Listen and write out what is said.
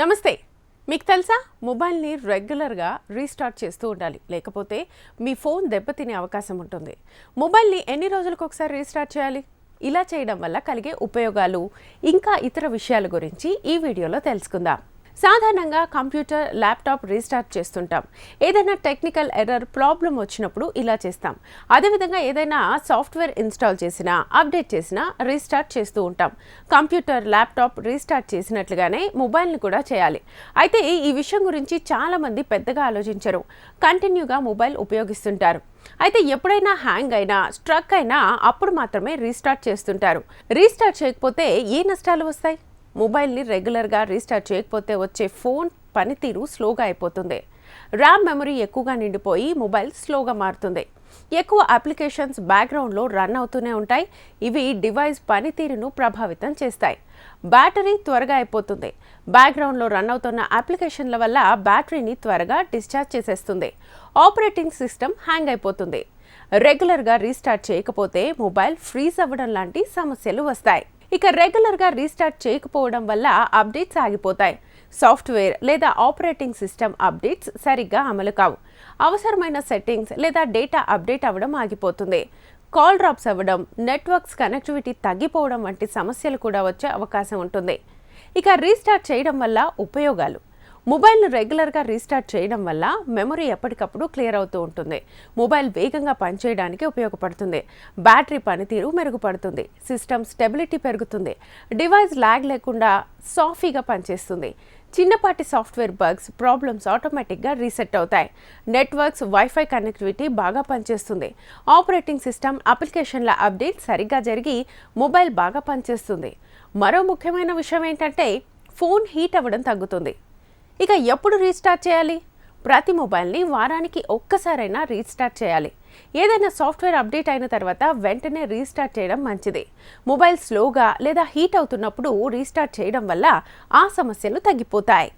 నమస్తే. మీకు తెలుసా, మొబైల్ని రెగ్యులర్గా రీస్టార్ట్ చేస్తూ ఉండాలి, లేకపోతే మీ ఫోన్ దెబ్బతినే అవకాశం ఉంటుంది. మొబైల్ని ఎన్ని రోజులకు ఒకసారి రీస్టార్ట్ చేయాలి? ఇలా చేయడం వల్ల కలిగే ఉపయోగాలు ఇంకా ఇతర విషయాల గురించి ఈ వీడియోలో తెలుసుకుందాం. సాధారణంగా కంప్యూటర్, ల్యాప్టాప్ రీస్టార్ట్ చేస్తుంటాం. ఏదైనా టెక్నికల్ ఎర్రర్, ప్రాబ్లం వచ్చినప్పుడు ఇలా చేస్తాం. అదేవిధంగా ఏదైనా సాఫ్ట్వేర్ ఇన్స్టాల్ చేసినా, అప్డేట్ చేసినా రీస్టార్ట్ చేస్తూ ఉంటాం. కంప్యూటర్, ల్యాప్టాప్ రీస్టార్ట్ చేసినట్లుగానే మొబైల్ని కూడా చేయాలి. అయితే ఈ విషయం గురించి చాలామంది పెద్దగా ఆలోచించరు. కంటిన్యూగా మొబైల్ ఉపయోగిస్తుంటారు. అయితే ఎప్పుడైనా హ్యాంగ్ అయినా, స్ట్రక్ అయినా అప్పుడు మాత్రమే రీస్టార్ట్ చేస్తుంటారు. రీస్టార్ట్ చేయకపోతే ఏ నష్టాలు వస్తాయి? మొబైల్ని రెగ్యులర్గా రీస్టార్ట్ చేయకపోతే వచ్చే ఫోన్ పనితీరు స్లోగా అయిపోతుంది. ర్యామ్ మెమరీ ఎక్కువగా నిండిపోయి మొబైల్ స్లోగా మారుతుంది. ఎక్కువ అప్లికేషన్స్ బ్యాక్గ్రౌండ్లో రన్ అవుతూనే ఉంటాయి. ఇవి డివైస్ పనితీరును ప్రభావితం చేస్తాయి. బ్యాటరీ త్వరగా అయిపోతుంది. బ్యాక్గ్రౌండ్లో రన్ అవుతున్న అప్లికేషన్ల వల్ల బ్యాటరీని త్వరగా డిశ్చార్జ్ చేసేస్తుంది. ఆపరేటింగ్ సిస్టమ్ హ్యాంగ్ అయిపోతుంది. రెగ్యులర్గా రీస్టార్ట్ చేయకపోతే మొబైల్ ఫ్రీజ్ అవ్వడం లాంటి సమస్యలు వస్తాయి. ఇక రెగ్యులర్గా రీస్టార్ట్ చేయకపోవడం వల్ల అప్డేట్స్ ఆగిపోతాయి. సాఫ్ట్వేర్ లేదా ఆపరేటింగ్ సిస్టమ్ అప్డేట్స్ సరిగ్గా అమలు కావు. అవసరమైన సెట్టింగ్స్ లేదా డేటా అప్డేట్ అవ్వడం ఆగిపోతుంది. కాల్ డ్రాప్స్ అవ్వడం, నెట్వర్క్స్ కనెక్టివిటీ తగ్గిపోవడం వంటి సమస్యలు కూడా వచ్చే అవకాశం ఉంటుంది. ఇక రీస్టార్ట్ చేయడం వల్ల ఉపయోగాలు: మొబైల్ను రెగ్యులర్గా రీస్టార్ట్ చేయడం వల్ల మెమరీ ఎప్పటికప్పుడు క్లియర్ అవుతూ ఉంటుంది. మొబైల్ వేగంగా పనిచేయడానికి ఉపయోగపడుతుంది. బ్యాటరీ పనితీరు మెరుగుపడుతుంది. సిస్టమ్ స్టెబిలిటీ పెరుగుతుంది. డివైస్ ల్యాగ్ లేకుండా సాఫీగా పనిచేస్తుంది. చిన్నపాటి సాఫ్ట్వేర్ బగ్స్, ప్రాబ్లమ్స్ ఆటోమేటిక్గా రీసెట్ అవుతాయి. నెట్వర్క్స్, వైఫై కనెక్టివిటీ బాగా పనిచేస్తుంది. ఆపరేటింగ్ సిస్టమ్, అప్లికేషన్ల అప్డేట్ సరిగ్గా జరిగి మొబైల్ బాగా పనిచేస్తుంది. మరో ముఖ్యమైన విషయం ఏంటంటే, ఫోన్ హీట్ అవ్వడం తగ్గుతుంది. ఇక ఎప్పుడు రీస్టార్ట్ చేయాలి? ప్రతి మొబైల్ని వారానికి ఒక్కసారైనా రీస్టార్ట్ చేయాలి. ఏదైనా సాఫ్ట్వేర్ అప్డేట్ అయిన తర్వాత వెంటనే రీస్టార్ట్ చేయడం మంచిది. మొబైల్ స్లోగా లేదా హీట్ అవుతున్నప్పుడు రీస్టార్ట్ చేయడం వల్ల ఆ సమస్యలు తగ్గిపోతాయి.